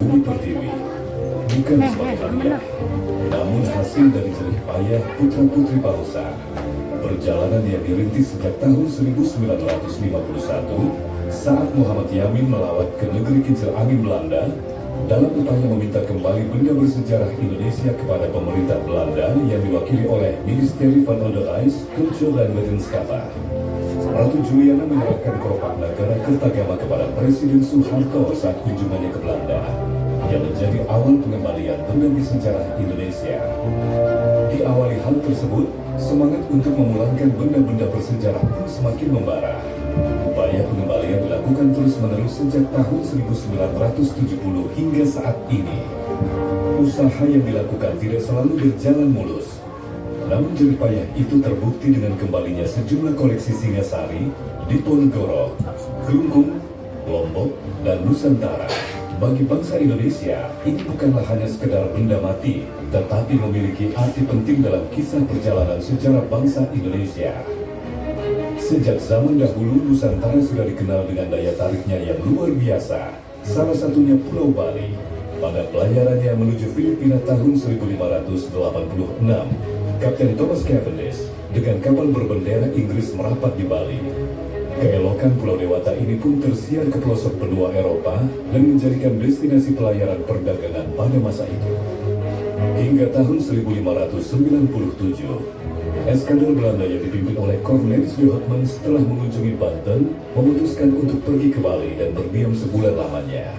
Bumi Pertiwi bukan sebagai hadiah, namun hasil dari jerih payah putra-putri bangsa. Perjalanan yang dirintis sejak tahun 1951 saat Muhammad Yamin melawat ke negeri kincir angin Belanda dalam upaya meminta kembali benda bersejarah Indonesia kepada pemerintah Belanda yang diwakili oleh Ministerie van Onderwijs, Cultuur en Wetenschappen. Ratu Juliana menyerahkan keropak negara Kertagama kepada Presiden Soeharto saat kunjungannya ke Belanda, yang menjadi awal pengembalian benda bersejarah Indonesia. Diawali hal tersebut, semangat untuk memulangkan benda-benda bersejarah pun semakin membara. Upaya pengembalian dilakukan terus-menerus sejak tahun 1970 hingga saat ini. Usaha yang dilakukan tidak selalu berjalan mulus. Namun jerih payah itu terbukti dengan kembalinya sejumlah koleksi Singasari, Diponegoro, Kelungkung, Lombok, dan Nusantara. Bagi bangsa Indonesia, ini bukanlah hanya sekedar benda mati, tetapi memiliki arti penting dalam kisah perjalanan sejarah bangsa Indonesia. Sejak zaman dahulu, Nusantara sudah dikenal dengan daya tariknya yang luar biasa. Salah satunya Pulau Bali. Pada pelayarannya menuju Filipina tahun 1586, Kapten Thomas Cavendish dengan kapal berbendera Inggris merapat di Bali. Keelokan Pulau Dewata ini pun tersiar ke pelosok benua Eropa dan menjadikan destinasi pelayaran perdagangan pada masa itu. Hingga tahun 1597, eskadron Belanda yang dipimpin oleh Cornelis de Houtman setelah mengunjungi Banten memutuskan untuk pergi ke Bali dan berdiam sebulan lamanya.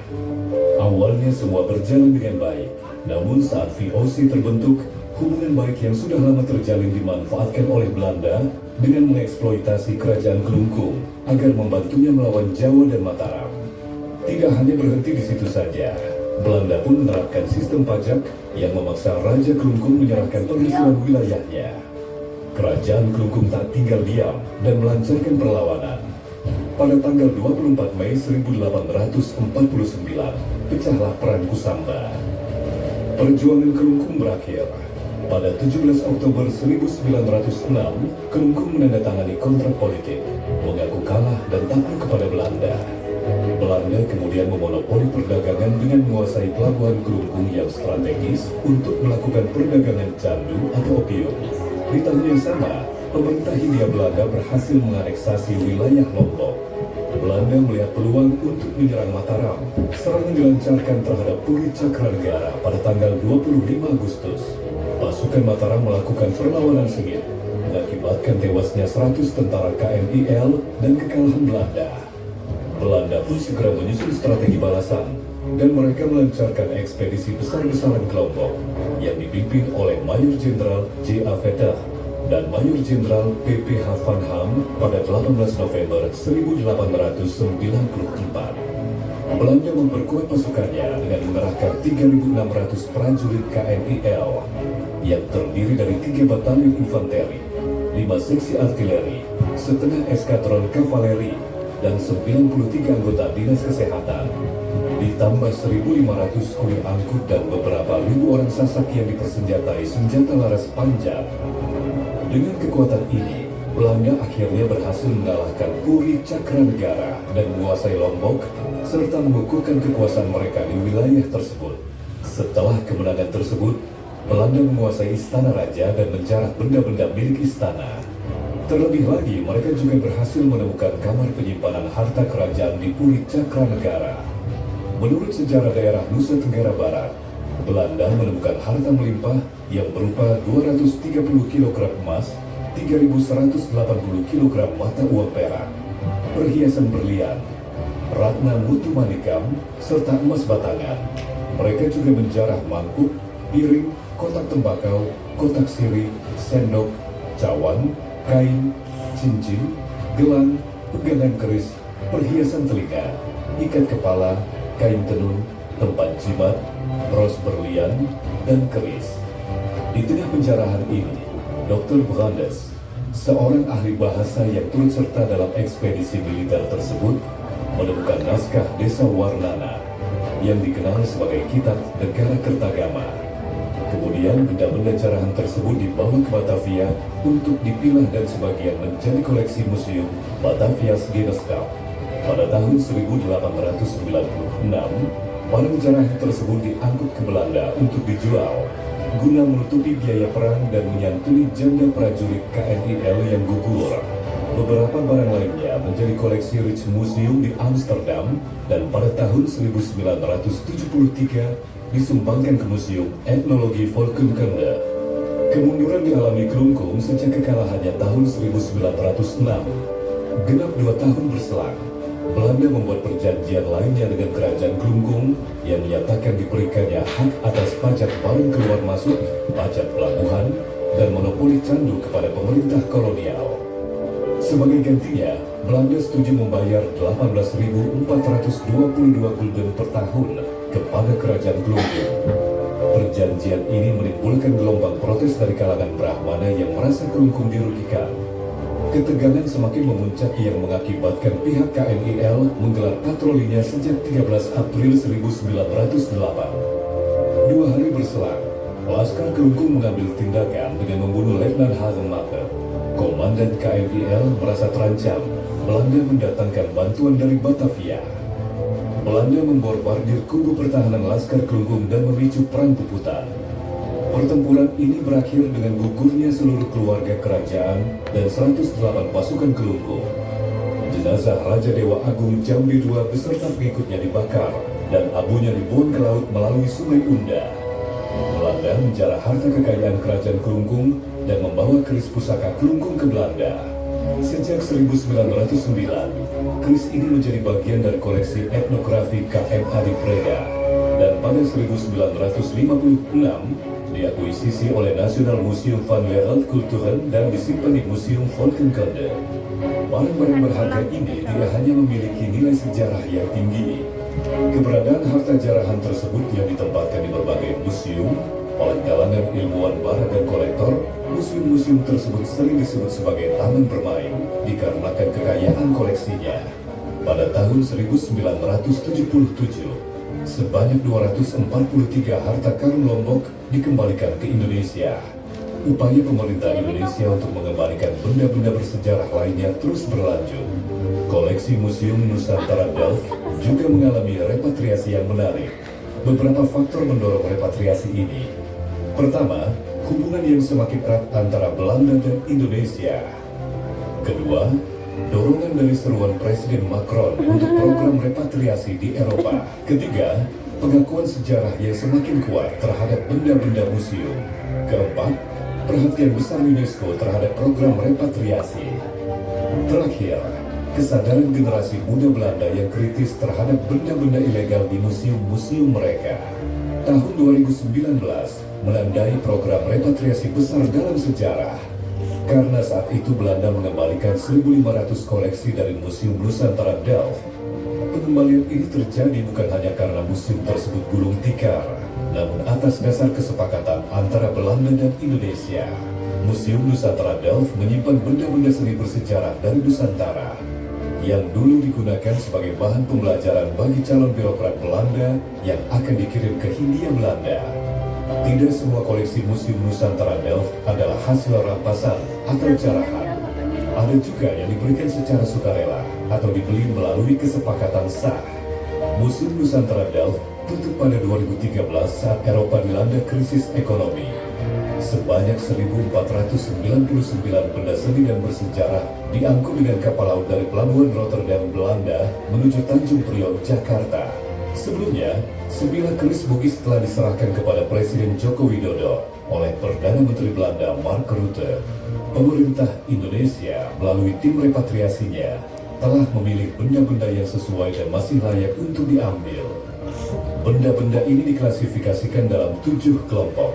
Awalnya semua berjalan dengan baik, namun saat VOC terbentuk, hubungan baik yang sudah lama terjalin dimanfaatkan oleh Belanda dengan mengeksploitasi kerajaan Kelungkung agar membantunya melawan Jawa dan Mataram. Tidak hanya berhenti di situ saja, Belanda pun menerapkan sistem pajak yang memaksa Raja Kelungkung menyerahkan penghasilan wilayahnya. Kerajaan Kelungkung tak tinggal diam dan melancarkan perlawanan. Pada tanggal 24 Mei 1849, pecahlah Perang Kusamba. Perjuangan Kelungkung berakhir. Pada 17 Oktober 1906, Kelungkung menandatangani kontrak politik, mengaku kalah dan takluk kepada Belanda. Belanda kemudian memonopoli perdagangan dengan menguasai pelabuhan Kelungkung yang strategis untuk melakukan perdagangan candu atau opium. Di tahun yang sama, pemerintah Hindia Belanda berhasil menganeksasi wilayah Lombok. Belanda melihat peluang untuk menyerang Mataram. Serangan dilancarkan terhadap Puri Cakranegara pada tanggal 25 Agustus. Pasukan Mataram melakukan perlawanan sengit, mengakibatkan tewasnya 100 tentara KMIL dan kekalahan Belanda. Belanda pun segera menyusun strategi balasan, dan mereka melancarkan ekspedisi besar-besaran ke Lombok yang dipimpin oleh Mayor Jenderal J.A. Vetter dan Mayor Jenderal P.P.H. Van Ham pada 18 November 1894. Belanda memperkuat pasukannya dengan mengerahkan 3.600 prajurit KNIL yang terdiri dari 3 batalion infanteri, 5 seksi artileri, setengah eskadron kavaleri, dan 93 anggota dinas kesehatan. Ditambah 1.500 kulir angkut dan beberapa ribu orang sasak yang dipersenjatai senjata laras panjang. Dengan kekuatan ini, Belanda akhirnya berhasil mengalahkan Puri Cakranegara dan menguasai Lombok, serta mengukuhkan kekuasaan mereka di wilayah tersebut. Setelah kemenangan tersebut, Belanda menguasai istana raja dan menjarah benda-benda milik istana. Terlebih lagi, mereka juga berhasil menemukan kamar penyimpanan harta kerajaan di Puri Cakranegara. Menurut sejarah daerah Nusa Tenggara Barat, Belanda menemukan harta melimpah yang berupa 230 kg emas, 3.180 kg mata uang perak, perhiasan berlian, ratna mutu manikam, serta emas batangan. Mereka juga menjarah mangkuk, piring, kotak tembakau, kotak sirih, sendok, cawan, kain, cincin, gelang, pegangan keris, perhiasan telinga, ikat kepala, kain tenun, tempat jimat, bros berlian, dan keris. Di tengah penjarahan ini, Dr. Brandes, seorang ahli bahasa yang turut serta dalam ekspedisi militer tersebut, menemukan naskah Desa Warnana yang dikenal sebagai Kitab Negara Kertagama. Kemudian benda-benda jarahan tersebut dibawa ke Batavia untuk dipilah dan sebagian menjadi koleksi Museum Batavias Genestap. Pada tahun 1896, Barang jarah tersebut diangkut ke Belanda untuk dijual, guna menutupi biaya perang dan menyantuni janda prajurit KNIL yang gugur. Beberapa barang lainnya menjadi koleksi Rijksmuseum di Amsterdam dan pada tahun 1973 disumbangkan ke Museum Etnologi Volkenkunde. Kemunduran dialami Klungkung sejak kekalahannya tahun 1906. Genap 2 tahun berselang, Belanda membuat perjanjian lainnya dengan Kerajaan Klungkung yang menyatakan diberikannya hak atas pajak barang keluar masuk, pajak pelabuhan, dan monopoli candu kepada pemerintah kolonial. Sebagai gantinya, Belanda setuju membayar 18.422 gulden per tahun kepada Kerajaan Klungkung. Perjanjian ini menimbulkan gelombang protes dari kalangan Brahmana yang merasa Klungkung dirugikan. Ketegangan semakin memuncak yang mengakibatkan pihak KNIL menggelar patrolinya sejak 13 April 1908. 2 hari berselang, Laskar Klungkung mengambil tindakan dengan membunuh Letnan Hagenmaker. Komandan KNIL merasa terancam. Belanda mendatangkan bantuan dari Batavia. Belanda memborbardir kubu pertahanan Laskar Klungkung dan memicu perang puputan. Pertempuran ini berakhir dengan gugurnya seluruh keluarga kerajaan dan 108 pasukan Klungkung. Jenazah Raja Dewa Agung Jambi II beserta pengikutnya dibakar dan abunya dibuang ke laut melalui Sungai Unda. Belanda menjarah harta kekayaan kerajaan Klungkung dan membawa keris pusaka Klungkung ke Belanda. Sejak 1909, keris ini menjadi bagian dari koleksi etnografi KMA di Preda, dan pada 1956 diakuisisi oleh National Museum van Wereldkulturen dan disimpan di Museum Volkenkunde. Barang-barang berharga ini tidak hanya memiliki nilai sejarah yang tinggi. Keberadaan harta jarahan tersebut yang ditempatkan di berbagai museum oleh kalangan ilmuwan barat dan kolektor. Museum-museum tersebut sering disebut sebagai taman bermain dikarenakan kekayaan koleksinya. Pada tahun 1977, sebanyak 243 harta karun Lombok dikembalikan ke Indonesia. Upaya pemerintah Indonesia untuk mengembalikan benda-benda bersejarah lainnya terus berlanjut. Koleksi Museum Nusantara Delft juga mengalami repatriasi yang menarik. Beberapa faktor mendorong repatriasi ini. Pertama, hubungan yang semakin erat antara Belanda dan Indonesia. Kedua, dorongan dari seruan Presiden Macron untuk program repatriasi di Eropa. Ketiga, pengakuan sejarah yang semakin kuat terhadap benda-benda museum. Keempat, perhatian besar UNESCO terhadap program repatriasi. Terakhir, kesadaran generasi muda Belanda yang kritis terhadap benda-benda ilegal di museum-museum mereka. Tahun 2019 menandai program repatriasi besar dalam sejarah. Karena saat itu Belanda mengembalikan 1.500 koleksi dari Museum Nusantara Delft. Pengembalian ini terjadi bukan hanya karena museum tersebut gulung tikar, namun atas dasar kesepakatan antara Belanda dan Indonesia. Museum Nusantara Delft menyimpan benda-benda seni bersejarah dari Nusantara yang dulu digunakan sebagai bahan pembelajaran bagi calon birokrat Belanda yang akan dikirim ke Hindia Belanda. Tidak semua koleksi Museum Nusantara Delft adalah hasil rampasan atau jarahan. Ada juga yang diberikan secara sukarela atau dibeli melalui kesepakatan sah. Museum Nusantara Delft tutup pada 2013 saat Eropa dilanda krisis ekonomi. Sebanyak 1.499 benda seni dan bersejarah diangkut dengan kapal laut dari pelabuhan Rotterdam, Belanda menuju Tanjung Priok, Jakarta. Sebelumnya, 9 keris Bugis telah diserahkan kepada Presiden Joko Widodo oleh Perdana Menteri Belanda Mark Rutte. Pemerintah Indonesia melalui tim repatriasinya telah memilih benda-benda yang sesuai dan masih layak untuk diambil. Benda-benda ini diklasifikasikan dalam 7 kelompok: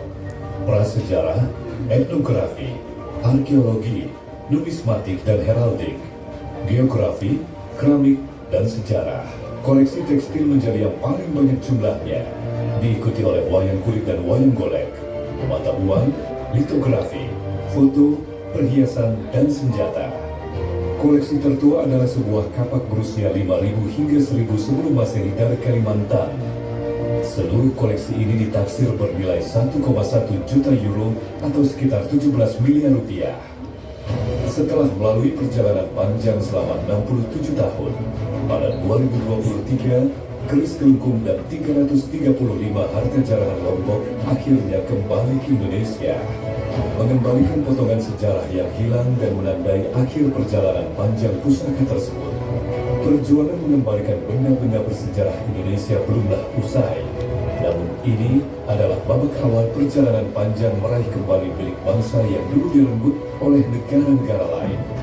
prasejarah, etnografi, arkeologi, numismatik dan heraldik, geografi, keramik, dan sejarah. Koleksi tekstil menjadi yang paling banyak jumlahnya, diikuti oleh wayang kulit dan wayang golek, mata uang, litografi, foto, perhiasan, dan senjata. Koleksi tertua adalah sebuah kapak berusia 5.000 hingga 1.000 sebelum Masehi dari Kalimantan. Seluruh koleksi ini ditaksir bernilai 1,1 juta euro atau sekitar 17 miliar rupiah. Setelah melalui perjalanan panjang selama 67 tahun, pada 2023, keris kelungkung dan 335 harta jarahan Lombok akhirnya kembali ke Indonesia, mengembalikan potongan sejarah yang hilang dan menandai akhir perjalanan panjang pusaka tersebut. Perjuangan mengembalikan benda-benda bersejarah Indonesia belumlah usai. Namun ini adalah babak awal perjalanan panjang meraih kembali milik bangsa yang dulu direnggut oleh negara-negara lain.